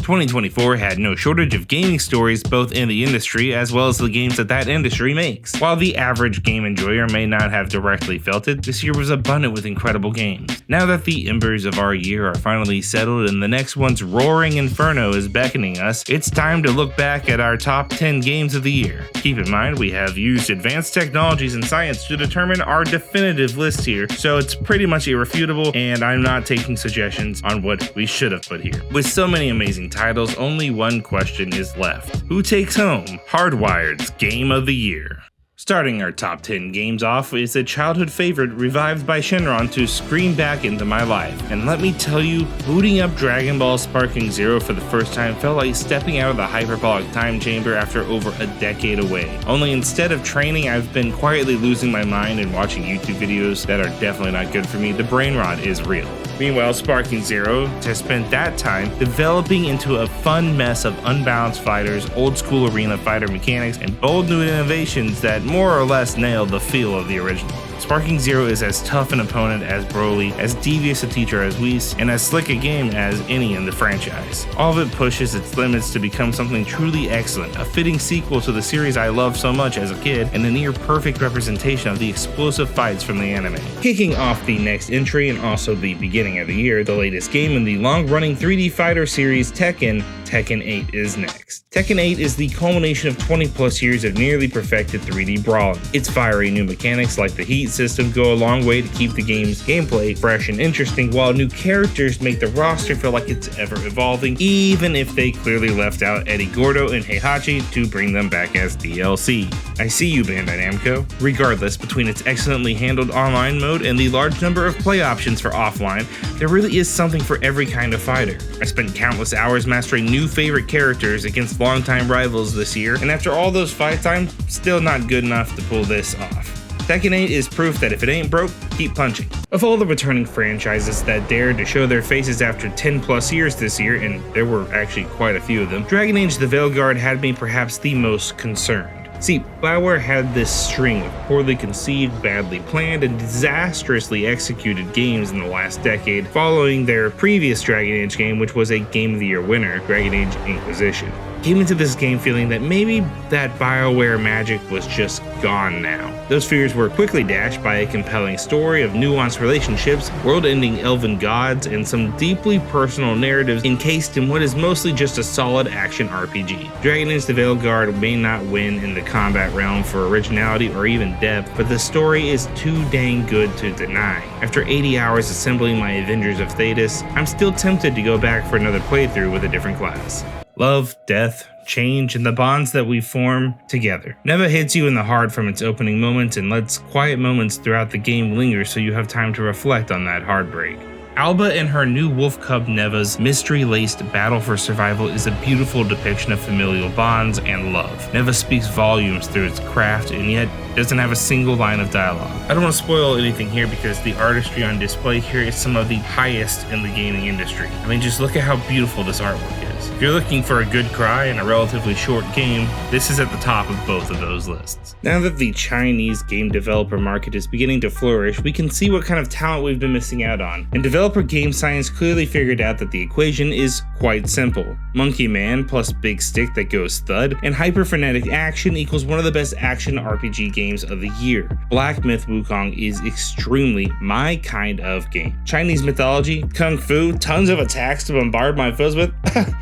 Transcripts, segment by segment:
2024 had no shortage of gaming stories both in the industry as well as the games that industry makes. While the average game enjoyer may not have directly felt it, this year was abundant with incredible games. Now that the embers of our year are finally settled and the next one's roaring inferno is beckoning us, it's time to look back at our top 10 games of the year. Keep in mind, we have used advanced technologies and science to determine our definitive list here, so it's pretty much irrefutable, and I'm not taking suggestions on what we should have put here. With so many amazing titles, only one question is left. Who takes home HARDWIRED'S Game of the Year? Starting our top 10 games off is a childhood favorite revived by Shenron to scream back into my life. And let me tell you, booting up Dragon Ball Sparking Zero for the first time felt like stepping out of the hyperbolic time chamber after over a decade away. Only instead of training, I've been quietly losing my mind and watching YouTube videos that are definitely not good for me. The brain rot is real. Meanwhile, Sparking Zero has spent that time developing into a fun mess of unbalanced fighters, old school arena fighter mechanics, and bold new innovations that more or less nail the feel of the original. Sparking Zero is as tough an opponent as Broly, as devious a teacher as Whis, and as slick a game as any in the franchise. All of it pushes its limits to become something truly excellent, a fitting sequel to the series I loved so much as a kid, and a near perfect representation of the explosive fights from the anime. Kicking off the next entry and also the beginning of the year, the latest game in the long-running 3D fighter series Tekken 8 is next. Tekken 8 is the culmination of 20 plus years of nearly perfected 3D brawling. Its fiery new mechanics like the heat system go a long way to keep the game's gameplay fresh and interesting, while new characters make the roster feel like it's ever evolving, even if they clearly left out Eddie Gordo and Heihachi to bring them back as DLC. I see you, Bandai Namco. Regardless, between its excellently handled online mode and the large number of play options for offline, there really is something for every kind of fighter. I spent countless hours mastering new favorite characters against longtime rivals this year, and after all those fights, I'm still not good enough to pull this off. Tekken 8 is proof that if it ain't broke, keep punching. Of all the returning franchises that dared to show their faces after 10 plus years this year, and there were actually quite a few of them, Dragon Age the Veilguard had me perhaps the most concerned. See, BioWare had this string of poorly conceived, badly planned, and disastrously executed games in the last decade, following their previous Dragon Age game, which was a Game of the Year winner, Dragon Age Inquisition. Came into this game feeling that maybe that BioWare magic was just gone now. Those fears were quickly dashed by a compelling story of nuanced relationships, world-ending elven gods, and some deeply personal narratives encased in what is mostly just a solid action RPG. Dragon Age the Veilguard may not win in the combat realm for originality or even depth, but the story is too dang good to deny. After 80 hours assembling my Avengers of Thetis, I'm still tempted to go back for another playthrough with a different class. Love, death, change, and the bonds that we form together. Neva hits you in the heart from its opening moments and lets quiet moments throughout the game linger so you have time to reflect on that heartbreak. Alba and her new wolf cub Neva's mystery-laced battle for survival is a beautiful depiction of familial bonds and love. Neva speaks volumes through its craft and yet doesn't have a single line of dialogue. I don't want to spoil anything here because the artistry on display here is some of the highest in the gaming industry. I mean, just look at how beautiful this artwork is. If you're looking for a good cry in a relatively short game, this is at the top of both of those lists. Now that the Chinese game developer market is beginning to flourish, we can see what kind of talent we've been missing out on. And developer game science clearly figured out that the equation is quite simple. Monkey Man plus big stick that goes thud, and hyper-frenetic action equals one of the best action RPG games of the year. Black Myth Wukong is extremely my kind of game. Chinese mythology, kung fu, tons of attacks to bombard my foes with?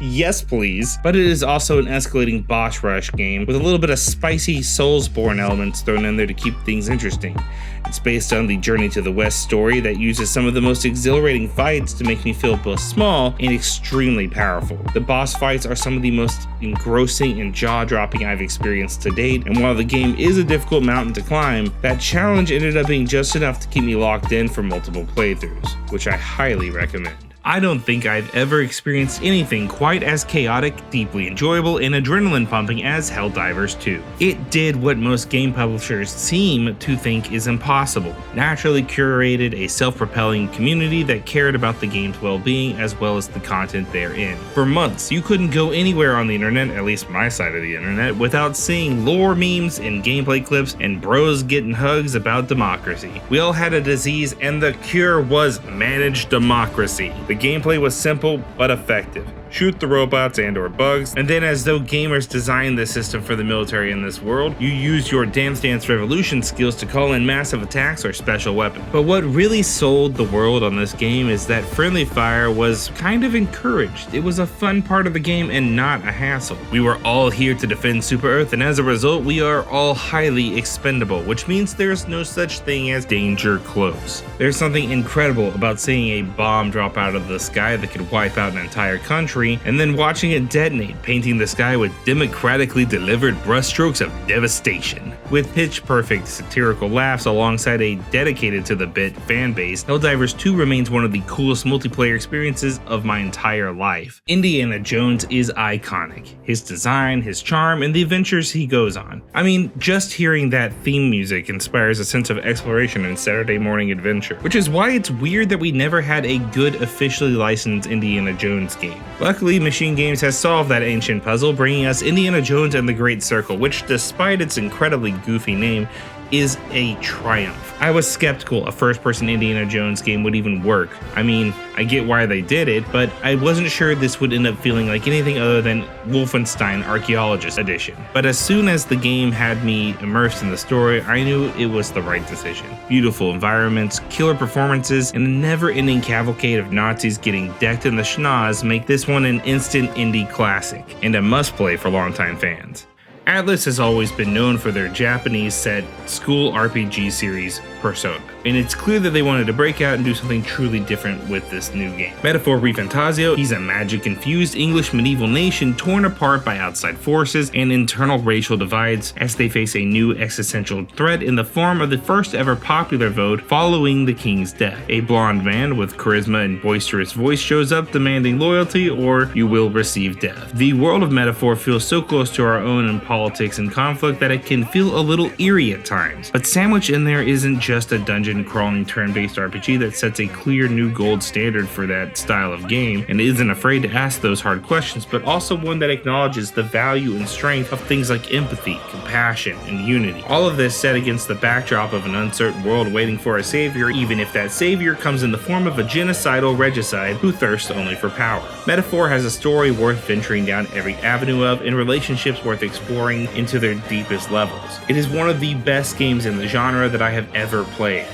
Yes please. But it is also an escalating boss rush game with a little bit of spicy Soulsborne elements thrown in there to keep things interesting. It's based on the Journey to the West story that uses some of the most exhilarating fights to make me feel both small and extremely powerful. The boss fights are some of the most engrossing and jaw-dropping I've experienced to date, and while the game is a difficult mountain to climb, that challenge ended up being just enough to keep me locked in for multiple playthroughs, which I highly recommend. I don't think I've ever experienced anything quite as chaotic, deeply enjoyable, and adrenaline pumping as Helldivers 2. It did what most game publishers seem to think is impossible, naturally curated a self-propelling community that cared about the game's well-being as well as the content therein. For months, you couldn't go anywhere on the internet, at least my side of the internet, without seeing lore memes and gameplay clips and bros getting hugs about democracy. We all had a disease and the cure was managed democracy. The gameplay was simple but effective. shoot the robots and or bugs, and then as though gamers designed the system for the military in this world, you use your Dance Dance Revolution skills to call in massive attacks or special weapons. But what really sold the world on this game is that friendly fire was kind of encouraged. It was a fun part of the game and not a hassle. We were all here to defend Super Earth, and as a result, we are all highly expendable, which means there's no such thing as danger close. There's something incredible about seeing a bomb drop out of the sky that could wipe out an entire country, and then watching it detonate, painting the sky with democratically delivered brushstrokes of devastation. With pitch-perfect satirical laughs alongside a dedicated to the bit fan base, Helldivers 2 remains one of the coolest multiplayer experiences of my entire life. Indiana Jones is iconic. His design, his charm, and the adventures he goes on. I mean, just hearing that theme music inspires a sense of exploration and Saturday morning adventure, which is why it's weird that we never had a good officially licensed Indiana Jones game. Luckily, Machine Games has solved that ancient puzzle, bringing us Indiana Jones and the Great Circle, which despite its incredibly goofy name, is a triumph. I was skeptical a first-person Indiana Jones game would even work. I mean, I get why they did it, but I wasn't sure this would end up feeling like anything other than Wolfenstein Archaeologist Edition. But as soon as the game had me immersed in the story, I knew it was the right decision. Beautiful environments, killer performances, and a never-ending cavalcade of Nazis getting decked in the schnoz make this one an instant indie classic, and a must-play for longtime fans. Atlus has always been known for their Japanese-set school RPG series, Persona, and it's clear that they wanted to break out and do something truly different with this new game. Metaphor Refantazio, he's a magic-infused English medieval nation torn apart by outside forces and internal racial divides as they face a new existential threat in the form of the first ever popular vote following the king's death. A blonde man with charisma and boisterous voice shows up demanding loyalty or you will receive death. The world of Metaphor feels so close to our own in politics and conflict that it can feel a little eerie at times, but sandwiched in there isn't just a dungeon crawling turn-based RPG that sets a clear new gold standard for that style of game and isn't afraid to ask those hard questions, but also one that acknowledges the value and strength of things like empathy, compassion, and unity. All of this set against the backdrop of an uncertain world waiting for a savior, even if that savior comes in the form of a genocidal regicide who thirsts only for power. Metaphor has a story worth venturing down every avenue of and relationships worth exploring into their deepest levels. It is one of the best games in the genre that I have ever played.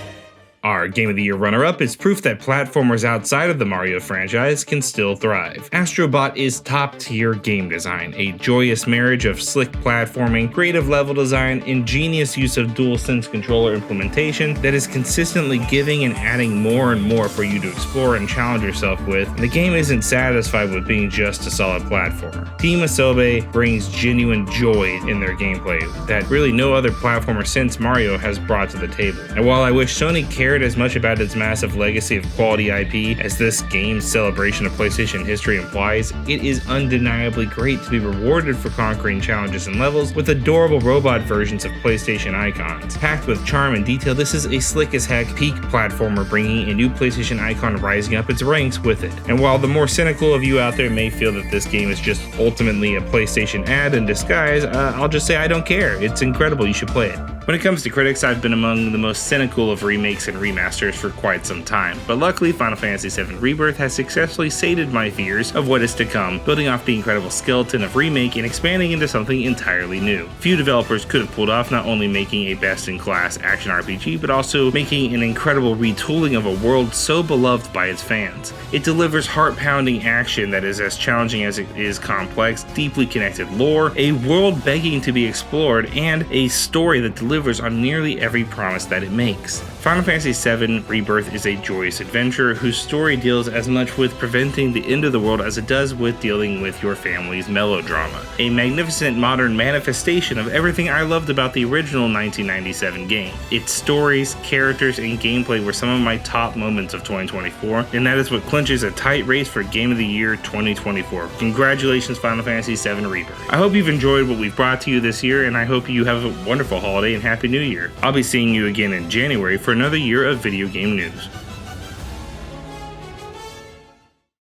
Our Game of the Year runner-up is proof that platformers outside of the Mario franchise can still thrive. Astrobot is top-tier game design, a joyous marriage of slick platforming, creative level design, ingenious use of DualSense controller implementation that is consistently giving and adding more and more for you to explore and challenge yourself with, and the game isn't satisfied with being just a solid platformer. Team Asobe brings genuine joy in their gameplay that really no other platformer since Mario has brought to the table. And while I wish Sony cared as much about its massive legacy of quality IP as this game's celebration of PlayStation history implies, it is undeniably great to be rewarded for conquering challenges and levels with adorable robot versions of PlayStation icons. Packed with charm and detail, this is a slick as heck peak platformer bringing a new PlayStation icon rising up its ranks with it. And while the more cynical of you out there may feel that this game is just ultimately a PlayStation ad in disguise, I'll just say I don't care. It's incredible, you should play it. When it comes to critics, I've been among the most cynical of remakes and remasters for quite some time, but luckily Final Fantasy VII Rebirth has successfully sated my fears of what is to come, building off the incredible skeleton of remake and expanding into something entirely new. Few developers could have pulled off not only making a best-in-class action RPG, but also making an incredible retooling of a world so beloved by its fans. It delivers heart-pounding action that is as challenging as it is complex, deeply connected lore, a world begging to be explored, and a story that delivers on nearly every promise that it makes. Final Fantasy VII Rebirth is a joyous adventure whose story deals as much with preventing the end of the world as it does with dealing with your family's melodrama. A magnificent modern manifestation of everything I loved about the original 1997 game. Its stories, characters, and gameplay were some of my top moments of 2024, and that is what clinches a tight race for Game of the Year 2024. Congratulations, Final Fantasy VII Rebirth. I hope you've enjoyed what we've brought to you this year, and I hope you have a wonderful holiday and Happy New Year. I'll be seeing you again in January for another year of video game news.